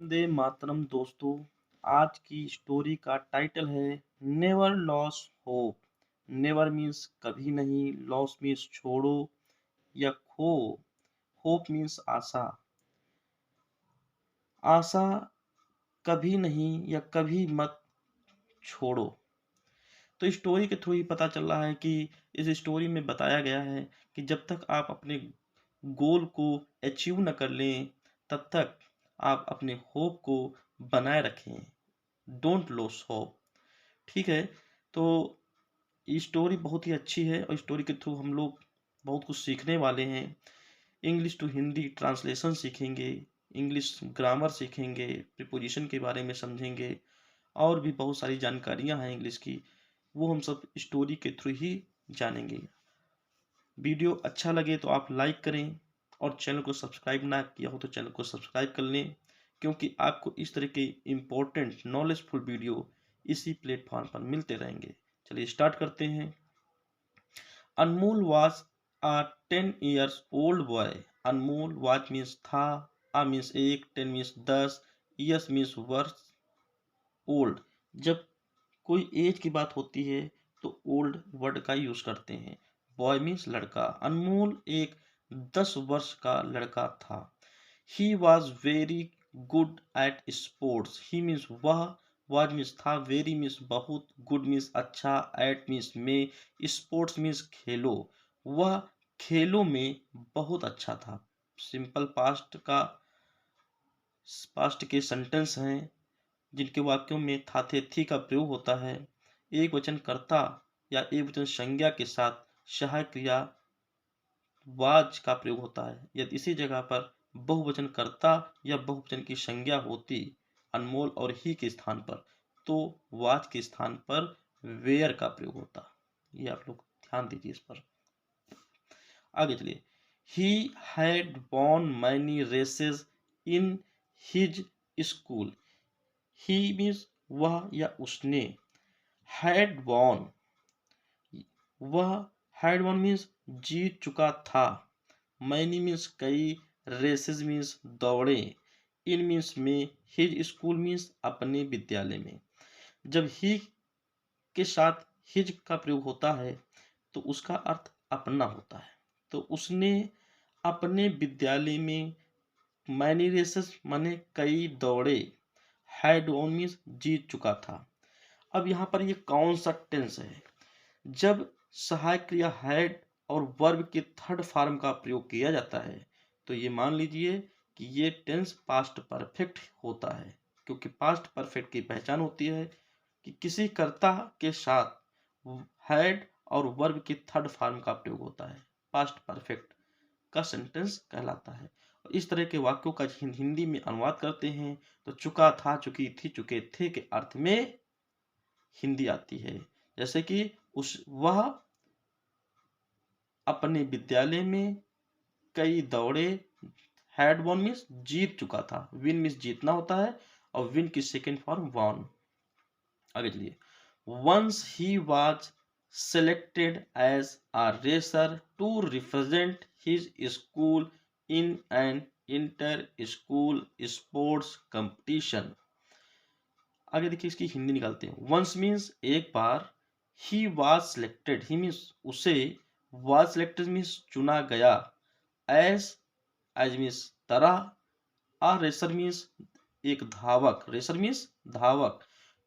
वंदे मातरम दोस्तों। आज की स्टोरी का टाइटल है never loss hope. Never means कभी नहीं, लॉस मीन्स छोड़ो या खो, होप मीन्स आशा। आशा कभी नहीं या कभी मत छोड़ो। तो स्टोरी के थ्रू ही पता चल रहा है कि इस स्टोरी में बताया गया है कि जब तक आप अपने गोल को अचीव न कर लें तब तक आप अपने होप को बनाए रखें। Don't loss hope. ठीक है। तो ये स्टोरी बहुत ही अच्छी है और स्टोरी के थ्रू हम लोग बहुत कुछ सीखने वाले हैं। इंग्लिश टू हिंदी ट्रांसलेशन सीखेंगे, इंग्लिश ग्रामर सीखेंगे, प्रीपोजिशन के बारे में समझेंगे और भी बहुत सारी जानकारियां हैं इंग्लिश की, वो हम सब स्टोरी के थ्रू ही जानेंगे। वीडियो अच्छा लगे तो आप लाइक करें और चैनल को सब्सक्राइब ना किया हो तो चैनल को सब्सक्राइब कर लें, क्योंकि आपको इस तरह के इम्पोर्टेंट नॉलेजफुल वीडियो इसी प्लेटफॉर्म पर मिलते रहेंगे। चलिए स्टार्ट करते हैं। अनमोल was a 10 years old boy। Anmol was means था, a मीन्स एक, 10 मीन्स 10, years मीन्स वर्ष, ओल्ड जब कोई एज की बात होती है तो ओल्ड वर्ड का यूज करते हैं। बॉय मीन्स लड़का। अनमोल एक 10 वर्ष का लड़का था। He was very good at sports. He means वह, वाज मीन्स था, वेरी मीन्स बहुत, गुड मीन्स अच्छा, एट मीन्स में, स्पोर्ट्स मीन्स खेलो। वह खेलों में बहुत अच्छा था। सिंपल पास्ट के सेंटेंस हैं जिनके वाक्यों में था थे थी का प्रयोग होता है। एक वचन कर्ता या एक वचन संज्ञा के साथ सहायक क्रिया वाज का प्रयोग होता है। यदि इसी जगह पर बहुवचन कर्ता या बहुवचन की संज्ञा होती अनमोल और ही के स्थान पर, तो वाज के स्थान पर वेयर का प्रयोग होता। ये आप लोग ध्यान दीजिए इस पर। आगे चलिए। He had won many races in his school. He means वह या उसने, हैड वॉन, वह, हैड वॉन मीन्स जीत चुका था, मैनी मीन्स कई, रेसेस मीन्स दौड़े, इन मीन्स में, हिज स्कूल मीन्स अपने विद्यालय में। जब ही के साथ हिज का प्रयोग होता है तो उसका अर्थ अपना होता है। तो उसने अपने विद्यालय में, मैनी रेसेस माने कई दौड़े, हैड वॉन मीन्स जीत चुका था। अब यहाँ पर ये कौन सा टेंस है? जब सहायक क्रिया हैड और वर्ब के थर्ड फॉर्म का प्रयोग किया जाता है तो ये मान लीजिए कि ये टेंस पास्ट परफेक्ट होता है, क्योंकि पास्ट परफेक्ट की पहचान होती है कि किसी कर्ता के साथ हैड और वर्ब के थर्ड फॉर्म का प्रयोग होता है। पास्ट परफेक्ट का सेंटेंस कहलाता है। इस तरह के वाक्यों का हिंदी में अनुवाद करते हैं तो चुका था, चुकी थी, चुके थे के अर्थ में हिंदी आती है। जैसे कि वह अपने विद्यालय में कई दौड़े, हैड वॉन मीन्स जीत चुका था, विन मीन्स जीतना होता है और विन की सेकेंड फॉर्म वॉन। आगे चलिए। Once he was selected as a racer to represent his school in an inter-school sports competition। आगे देखिए इसकी हिंदी निकालते हैं। वंस मीन्स एक बार, he was selected, he means उसे, वाज सिलेक्टेड मीन्स चुना गया, एज मीन्स तरह, आ रेसर मीन्स एक धावक, रेसर मीन्स धावक,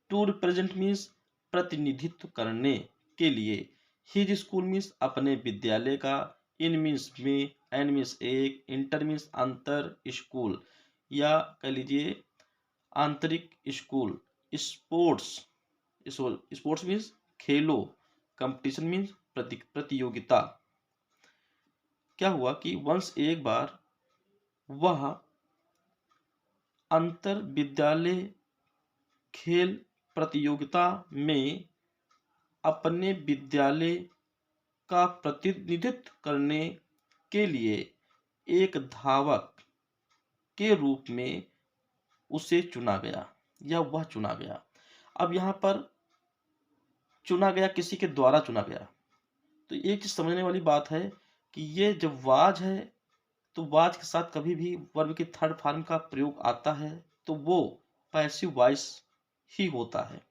टू रिप्रेजेंट मीन्स प्रतिनिधित्व करने के लिए, हिज स्कूल मीन्स अपने विद्यालय का, इन मीन्स में, एन मीन्स एक, इंटर मीन्स अंतर स्कूल या कह लीजिए आंतरिक स्कूल, स्पोर्ट्स, स्पोर्ट्स मीन्स खेलो, कंपटीशन मीन्स प्रतियोगिता। क्या हुआ कि वंस एक बार वह अंतर विद्यालय खेल प्रतियोगिता में अपने विद्यालय का प्रतिनिधित्व करने के लिए एक धावक के रूप में उसे चुना गया या वह चुना गया। अब यहाँ पर चुना गया, किसी के द्वारा चुना गया। तो एक चीज समझने वाली बात है कि ये जब वाज है तो वाज के साथ कभी भी वर्ब के थर्ड फॉर्म का प्रयोग आता है तो वो पैसिव वॉइस ही होता है।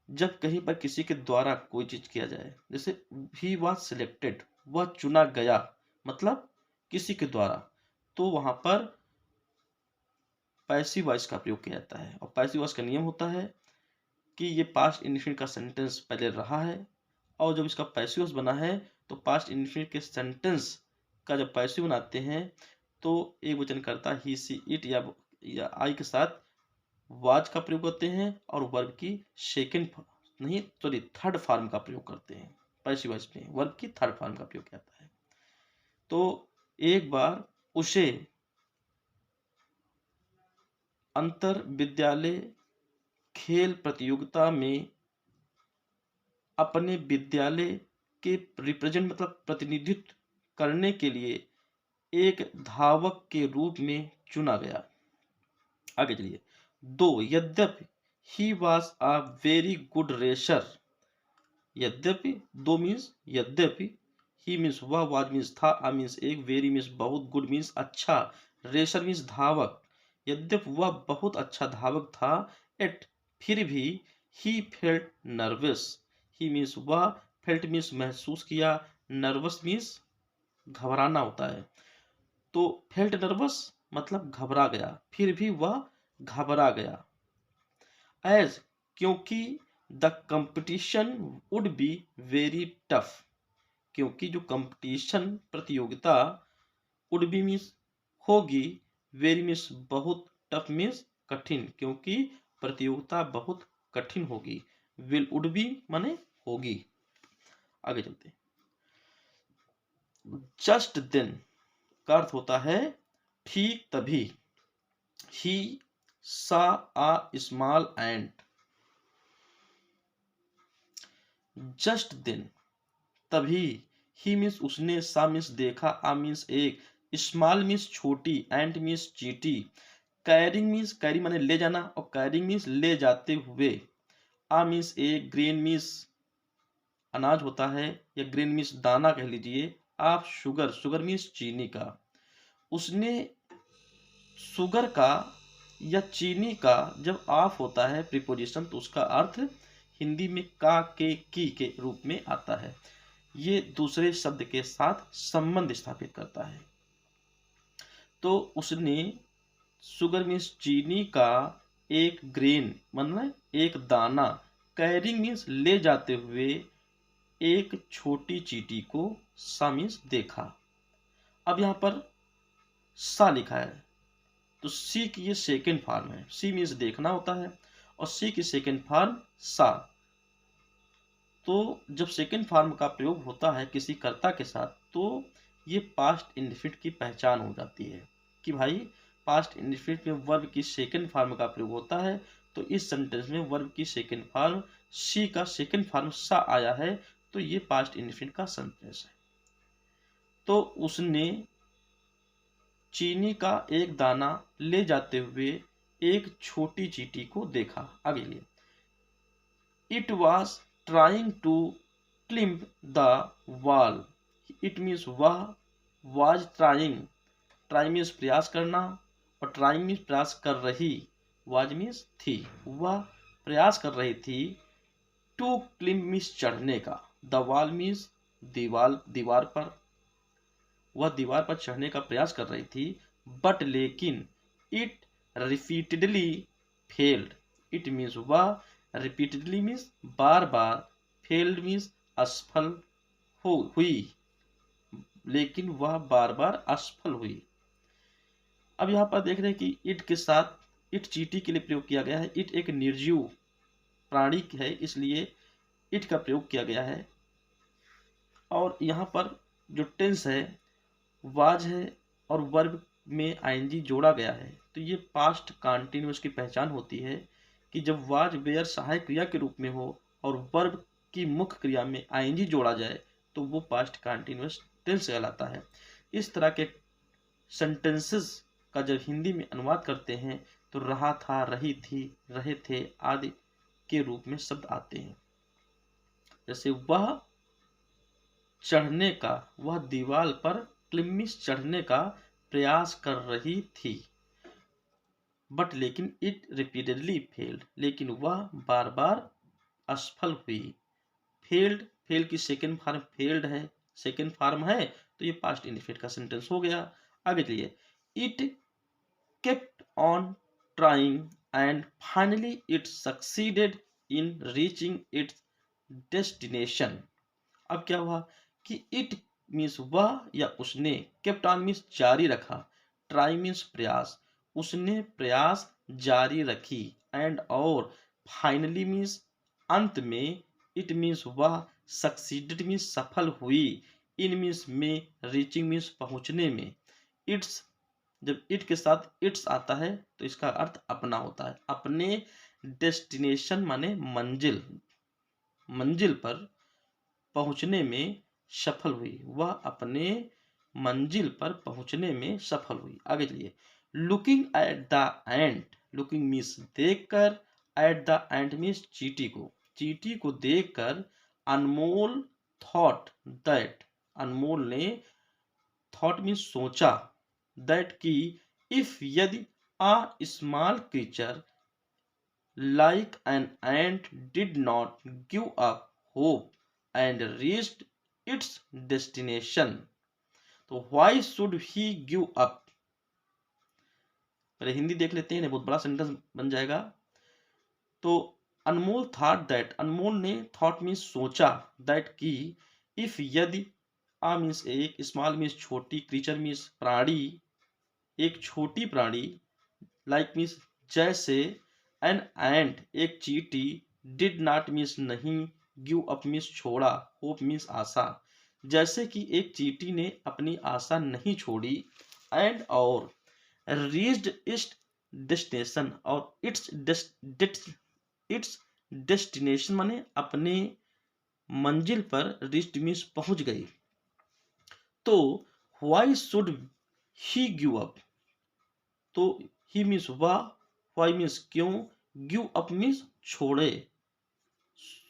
जब कहीं पर किसी के द्वारा कोई चीज किया जाए, जैसे ही वॉज सिलेक्टेड, वह चुना गया, मतलब किसी के द्वारा, तो वहां पर पैसिव वॉइस का प्रयोग किया जाता है। और पैसिव वॉइस का नियम होता है कि ये पास्ट इंडेफिनिट का सेंटेंस पहले रहा है, और जब इसका पैसिव वॉइस बना है तो पास्ट इंडेफिनिट के सेंटेंस का जब पैसिव बनाते हैं तो एक वचन करता ही, सी, इट या आई के साथ वाज का प्रयोग करते हैं और वर्ब की थर्ड फॉर्म का प्रयोग करते हैं। पैसिव वॉइस में वर्ब की थर्ड फॉर्म का प्रयोग किया जाता है। तो एक बार उसे अंतर विद्यालय खेल प्रतियोगिता में अपने विद्यालय के रिप्रेजेंट मतलब प्रतिनिधित्व करने के लिए एक धावक के रूप में चुना गया। आगे चलिए। दो, यद्यपि he was a very good racer. यद्यपि, दो मीन्स यद्यपि, ही मीन्स वह, वाज मीन्स था, आ मीन्स एक, वेरी मीन्स बहुत, गुड मीन्स अच्छा, रेसर मीन्स धावक। यद्यपि वह बहुत अच्छा धावक था, एट फिर भी, he felt nervous. He means वह, फेल्ट मीन्स महसूस किया, नर्वस मीन्स घबराना होता है। तो फेल्ट नर्वस मतलब घबरा गया, फिर भी वह घबरा गया। एज, क्योंकि the competition would be very tough. क्योंकि जो कंपटीशन प्रतियोगिता, वुड बी मीन्स होगी, वेरी मीन्स बहुत, टफ मीन्स कठिन, क्योंकि प्रतियोगिता बहुत कठिन होगी। विल, वुड बी माने होगी। आगे चलते हैं। जस्ट देन का अर्थ होता है ठीक तभी। ही सा आ स्मॉल एंट। जस्ट देन तभी, ही मीन्स उसने, सा मीन्स देखा, आ मीन्स एक, स्मॉल मीन्स छोटी, एंट मीन्स चींटी, कैरिंग मीन्स कैरी माने ले जाना, और कैरिंग मीन्स ले जाते हुए, आ मीन्स एक, ग्रेन मीन्स अनाज होता है, या ग्रेन मीन्स दाना कह लीजिए, आप शुगर, शुगर मीन्स चीनी का। उसने शुगर का या चीनी का जब ऑफ होता है प्रीपोजिशन, तो उसका अर्थ हिंदी में का, के, की के रूप में आता है। ये दूसरे शब्द के साथ संबंध स्थापित करता है। तो उसने, शुगर मीन्स चीनी का, एक ग्रेन मतलब एक दाना, कैरिंग मीन्स ले जाते हुए, एक छोटी चींटी को, सा मीन्स देखा। अब यहां पर सा लिखा है, तो सी की ये सेकेंड फॉर्म है। सी मीन्स देखना होता है, और सी की सेकेंड फॉर्म सा। तो जब सेकेंड फॉर्म का प्रयोग होता है किसी कर्ता के साथ, तो ये पास्ट इंडेफिनिट की पहचान हो जाती है कि भाई पास्ट इंडेफिनिट में वर्ब की सेकेंड फॉर्म का प्रयोग होता है। तो इस सेंटेंस में वर्ब की सेकेंड फॉर्म सी का सेकेंड फॉर्म सा आया है, तो ये पास्ट इंडेफिनिट का सेंटेंस है। तो उसने चीनी का एक दाना ले जाते हुए एक छोटी चींटी को देखा। आगे लिए, it was trying to climb the wall. It means वह, वॉज ट्राइंग, ट्राई मीन्स प्रयास करना, और ट्राइंग मीन्स प्रयास कर रही, वॉज मीन्स थी, वह प्रयास कर रही थी, टू क्लिम्ब मीन्स चढ़ने का, द वॉल मीन्स दीवार, दीवार पर, वह दीवार पर चढ़ने का प्रयास कर रही थी, बट लेकिन, it repeatedly failed. It means वह, रिपीटेडली मीन्स बार बार, फेल्ड मीन्स असफल हुई, लेकिन वह बार बार असफल हुई। अब यहां पर देख रहे हैं कि इट के साथ इट चींटी के लिए प्रयोग किया गया है। इट एक निर्जीव प्राणी है, इसलिए इट का प्रयोग किया गया है। और यहाँ पर जो टेंस है वाज है, और वर्ब में आईएनजी जोड़ा गया है, तो ये पास्ट कॉन्टिन्यूअस की पहचान होती है कि जब वाज वेयर सहायक क्रिया के रूप में हो और वर्ब की मुख्य क्रिया में आईएनजी जोड़ा जाए, तो वो पास्ट कॉन्टिन्यूअस टेंस कहलाता है। इस तरह के सेंटेंसेस का जब हिंदी में अनुवाद करते हैं तो रहा था, रही थी, रहे थे आदि के रूप में शब्द आते हैं। जैसे वह चढ़ने का, वह दीवार पर क्लिम्बिस चढ़ने का प्रयास कर रही थी। बट लेकिन इट रिपीटेडली फेल्ड, लेकिन वह बार बार असफल हुई। फेल्ड, फेल की सेकेंड फॉर्म फेल्ड है, सेकेंड फॉर्म है, तो ये पास्ट इंडेफिनिट का सेंटेंस हो गया। आगे चलिए, it kept on trying and finally it succeeded in reaching it's destination. अब क्या हुआ कि इट मीन्स वह या उसने, केप्ट ऑन मीन्स जारी रखा, ट्राई मीन्स प्रयास, उसने प्रयास जारी रखी, एंड और फाइनली मीन्स अंत में, इट मीन्स वह, सक्सीडेड मीन्स सफल हुई, इन मीन्स में, रीचिंग मीन्स पहुंचने में। इट्स, जब इट के साथ इट्स आता है तो इसका अर्थ अपना होता है। अपने डेस्टिनेशन माने मंजिल, मंजिल पर पहुंचने में सफल हुई, वह अपने मंजिल पर पहुंचने में सफल हुई। आगे चलिए, looking at the end, looking means देखकर, एट द एंड मीन्स चींटी को, चींटी को देखकर, अनमोल थॉट दैट, अनमोल ने, थॉट मीन्स सोचा, दैट की, इफ यदि, a small creature like an ant did not give up hope and reached its destination, तो why should he give up। पहले हिंदी देख लेते हैं, बहुत बड़ा सेंटेंस बन जाएगा। तो अनमोल थॉट दैट, अनमोल ने, थॉट मीन्स सोचा, दैट की, इफ यदि, आ मीन्स एक, स्मॉल मीन्स छोटी, क्रीचर मीन्स प्राणी, एक छोटी प्राणी, लाइक मीन्स जैसे, एन एंड एक चींटी, डिड नॉट मीन्स नहीं, गिव अप मीन्स छोड़ा, होप मीन्स आशा, जैसे कि एक चींटी ने अपनी आशा नहीं छोड़ी, एंड और, रीच्ड इट्स डेस्टिनेशन, और इट्स डेस्टिनेशन माने अपने मंजिल पर, रीच्ड मीन्स पहुंच गई। तो why should he give up, तो ही मीन्स वह, वाई मीन्स क्यों, गिव अप मीन्स छोड़े,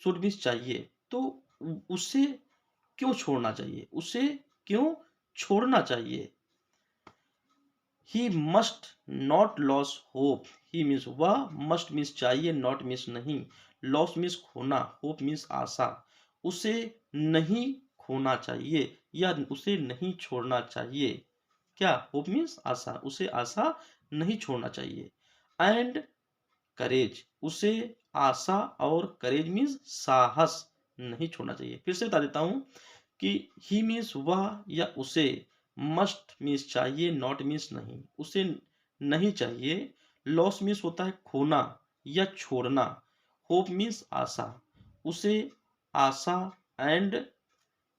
शुड मीन्स चाहिए, तो उसे क्यों छोड़ना चाहिए, उसे क्यों छोड़ना चाहिए। He must not loss hope, he means वह, मस्ट मीन्स चाहिए, नॉट मीन्स नहीं, लॉस मीन्स खोना, होप मीन्स आशा, उसे नहीं खोना चाहिए या उसे नहीं छोड़ना चाहिए। क्या, होप मीन्स आशा, उसे आशा नहीं छोड़ना चाहिए। एंड करेज, उसे आशा और करेज मीन्स साहस नहीं छोड़ना चाहिए। फिर से बता देता हूं कि ही मीन्स वह या उसे, मस्ट मीन्स चाहिए, नॉट मीन्स नहीं, उसे नहीं चाहिए, लॉस मीन्स होता है खोना या छोड़ना, होप मीन्स आशा, उसे आशा, एंड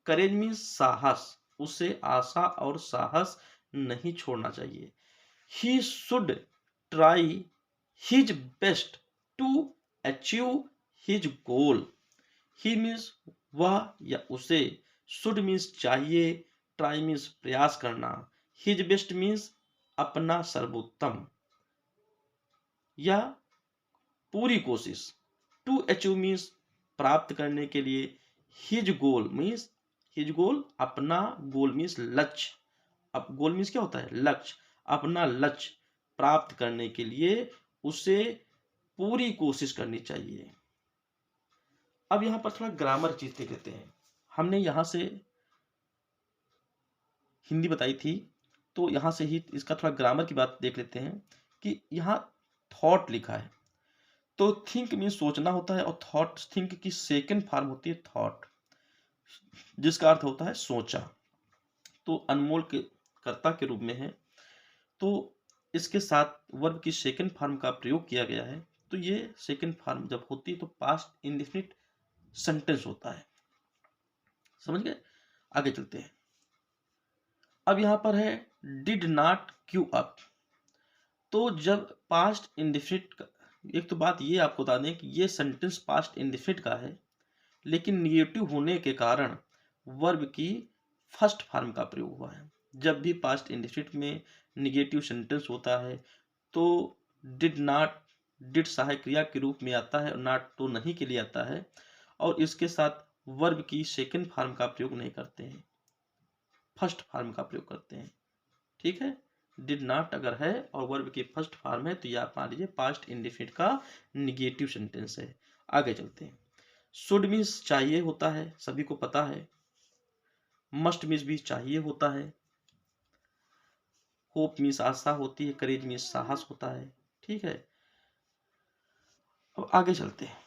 करेज मीन्स साहस, उसे आशा और साहस नहीं छोड़ना चाहिए। He should try his best to achieve his goal, he means वह या उसे, शुड मीन्स चाहिए, ट्राई मीन्स प्रयास करना, हिज बेस्ट मीन्स अपना सर्वोत्तम या पूरी कोशिश, टू अचीव मीन्स प्राप्त करने के लिए, his goal means, his goal अपना, गोल मीन्स लक्ष्य, अब गोल मीन्स क्या होता है, लक्ष्य, अपना लक्ष्य प्राप्त करने के लिए उसे पूरी कोशिश करनी चाहिए। अब यहां पर थोड़ा ग्रामर चीज देख लेते हैं। हमने यहां से हिंदी बताई थी, तो यहां से ही इसका थोड़ा ग्रामर की बात देख लेते हैं कि यहाँ थॉट लिखा है, तो थिंक मीन्स सोचना होता है, और थॉट, थिंक की सेकंड फॉर्म होती है थॉट, जिसका अर्थ होता है सोचा, तो अनमोल के कर्ता के रूप में है, तो इसके साथ वर्ब की सेकंड फॉर्म का प्रयोग किया गया है। तो ये सेकंड फॉर्म जब होती है तो पास्ट इंडेफिनिट सेंटेंस होता है। समझ गए, आगे चलते हैं। अब यहां पर है डिड नॉट क्यू अप, तो जब पास्ट इंडेफिनिट, एक तो बात ये आपको बता दें कि ये सेंटेंस पास्ट इंडेफिनिट का है, लेकिन निगेटिव होने के कारण वर्ब की फर्स्ट फॉर्म का प्रयोग हुआ है। जब भी पास्ट इंडेफिनिट में निगेटिव सेंटेंस होता है तो डिड नॉट, डिड सहायक क्रिया के रूप में आता है, नॉट तो नहीं के लिए आता है, और इसके साथ वर्ब की सेकंड फॉर्म का प्रयोग नहीं करते हैं, फर्स्ट फॉर्म का प्रयोग करते हैं। ठीक है, डिड नॉट अगर है और वर्ब की फर्स्ट फॉर्म है तो यह आप मान लीजिए पास्ट इंडेफिनिट का निगेटिव सेंटेंस है। आगे चलते हैं। शुड मीन्स चाहिए होता है, सभी को पता है। मस्ट मीन्स भी चाहिए होता है। होप मीन्स आशा होती है। करेज मीन्स साहस होता है। ठीक है, अब आगे चलते हैं।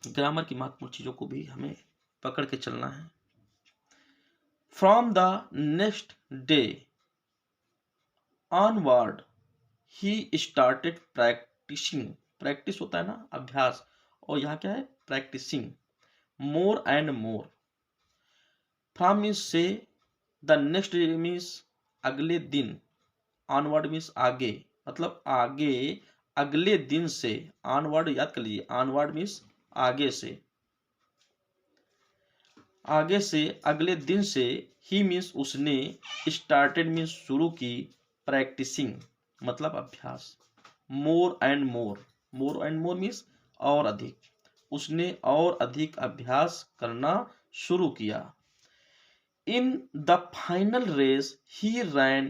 ग्रामर की महत्वपूर्ण चीजों को भी हमें पकड़ के चलना है। From the next day onward he started practising. Practice होता है ना, अभ्यास, और यहाँ क्या है, practising. More and more. From means से, द नेक्स्ट डे मीन्स अगले दिन, ऑनवर्ड मीन्स आगे, मतलब आगे, अगले दिन से। ऑनवर्ड याद कर लीजिए, ऑनवर्ड मीन्स आगे से, आगे से, अगले दिन से। ही मीन्स उसने, स्टार्टेड मीन्स शुरू की, प्रैक्टिसिंग मतलब अभ्यास। More and more, more and more means और अधिक, उसने और अधिक अभ्यास करना शुरू किया। In the final race he ran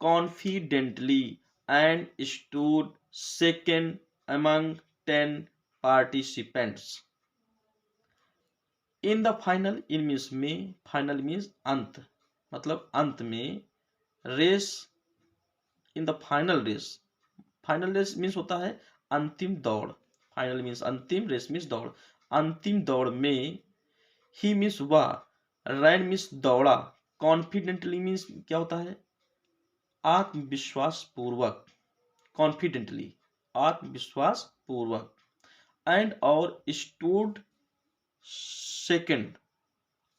confidently and stood second among 10 participants. In the final, in means में, फाइनल मीन्स अंत, मतलब अंत में। Race, in the final race, final race means होता है अंतिम दौड़। फाइनल मीन्स अंतिम, रेस मीन्स दौड़। अंतिम दौड़ में, ही मीन्स वह, रैन मीन्स दौड़ा, कॉन्फिडेंटली मीन्स क्या होता है, आत्मविश्वास पूर्वक, कॉन्फिडेंटली आत्मविश्वास पूर्वक। एंड और स्टूड सेकेंड,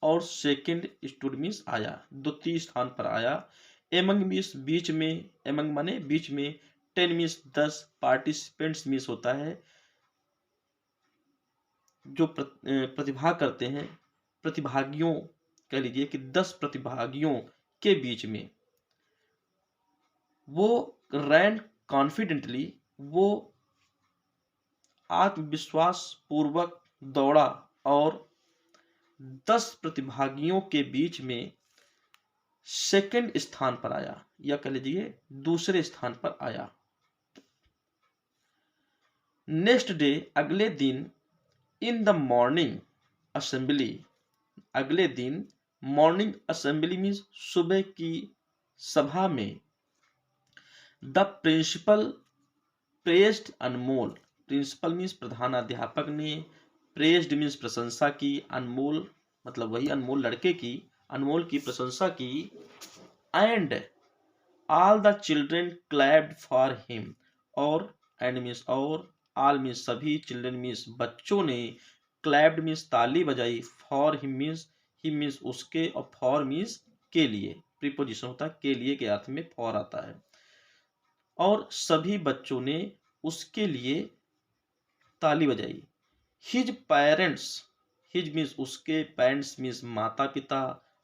और सेकेंड स्टूड मीन्स आया, द्वितीय स्थान पर आया। एमंग मीन्स बीच में, एमंग माने बीच में। 10 मीन्स 10, पार्टिसिपेंट्स मीन्स होता है जो प्रतिभाग करते हैं, प्रतिभागियों कह लीजिए कि 10 प्रतिभागियों के बीच में। वो रैन कॉन्फिडेंटली, वो आत्मविश्वास पूर्वक दौड़ा और 10 प्रतिभागियों के बीच में सेकंड स्थान पर आया, या कह लीजिए दूसरे स्थान पर आया। नेक्स्ट डे, अगले दिन। इन द मॉर्निंग असेंबली, अगले दिन। मॉर्निंग असेंबली मीन्स सुबह की सभा में। The principal praised Anmol, principal means प्रधानाध्यापक ने, प्रेज्ड मीन्स प्रशंसा की, अनमोल मतलब वही अनमोल लड़के की, अनमोल की प्रशंसा की। And all the children clapped for him, और एंड मीन्स और, ऑल मीन्स सभी, चिल्ड्रेन मीन्स बच्चों ने, क्लैप्ड मीन्स ताली बजाई, फॉर हिम मीन्स उसके, और फॉर मीन्स के लिए। प्रीपोजिशन होता है के लिए के अर्थ में फॉर आता है। और सभी बच्चों ने उसके लिए ताली बजाई। हिज पेरेंट्स, हिज मीन्स उसके, पेरेंट्स मीन्स माता पिता,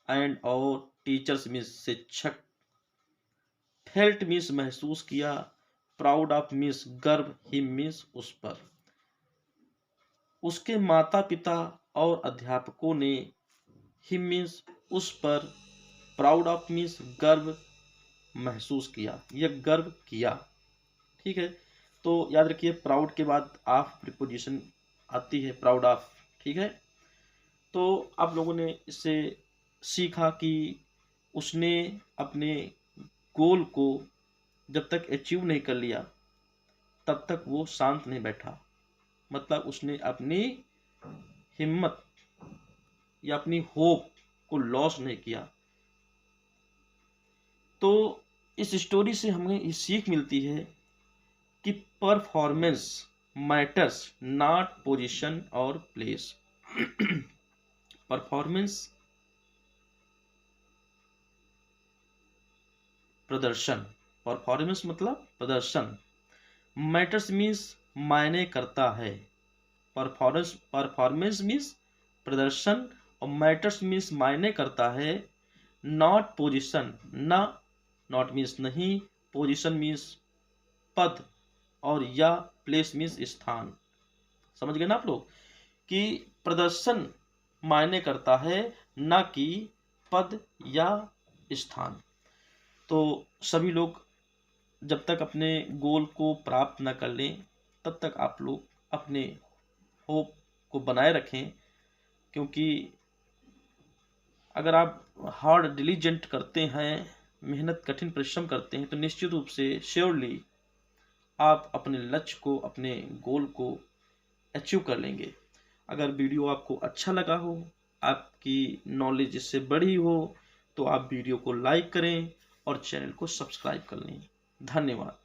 एंड और टीचर्स मीन्स शिक्षक। फेल्ट मीन्स महसूस किया, प्राउड ऑफ मीन्स गर्व, हिम मीन्स उस पर। उसके माता पिता और अध्यापकों ने, हिम मीन्स उस पर, प्राउड ऑफ मीन्स गर्व महसूस किया, यह गर्व किया। ठीक है, तो याद रखिए प्राउड के बाद ऑफ प्रीपोजिशन आती है, प्राउड ऑफ। ठीक है, तो आप लोगों ने इससे सीखा कि उसने अपने गोल को जब तक अचीव नहीं कर लिया तब तक वो शांत नहीं बैठा, मतलब उसने अपनी हिम्मत या अपनी होप को लॉस नहीं किया। तो इस स्टोरी से हमें ये सीख मिलती है कि परफॉर्मेंस मैटर्स नॉट पोजीशन और प्लेस। परफॉर्मेंस प्रदर्शन, परफॉर्मेंस मतलब प्रदर्शन। मैटर्स मीन्स मायने करता है, परफॉर्मेंस मीन्स प्रदर्शन, और मैटर्स मीन्स मायने करता है। नॉट पोजीशन, न, नॉट मीन्स नहीं, पोजीशन मीन्स पद, और या प्लेस मीन्स स्थान। समझ गए ना आप लोग कि प्रदर्शन मायने करता है, न कि पद या स्थान। तो सभी लोग जब तक अपने गोल को प्राप्त न कर लें तब तक आप लोग अपने होप को बनाए रखें, क्योंकि अगर आप हार्ड डिलीजेंट करते हैं, मेहनत कठिन परिश्रम करते हैं, तो निश्चित रूप से श्योरली आप अपने लक्ष्य को, अपने गोल को अचीव कर लेंगे। अगर वीडियो आपको अच्छा लगा हो, आपकी नॉलेज इससे बढ़ी हो, तो आप वीडियो को लाइक करें और चैनल को सब्सक्राइब कर लें। धन्यवाद।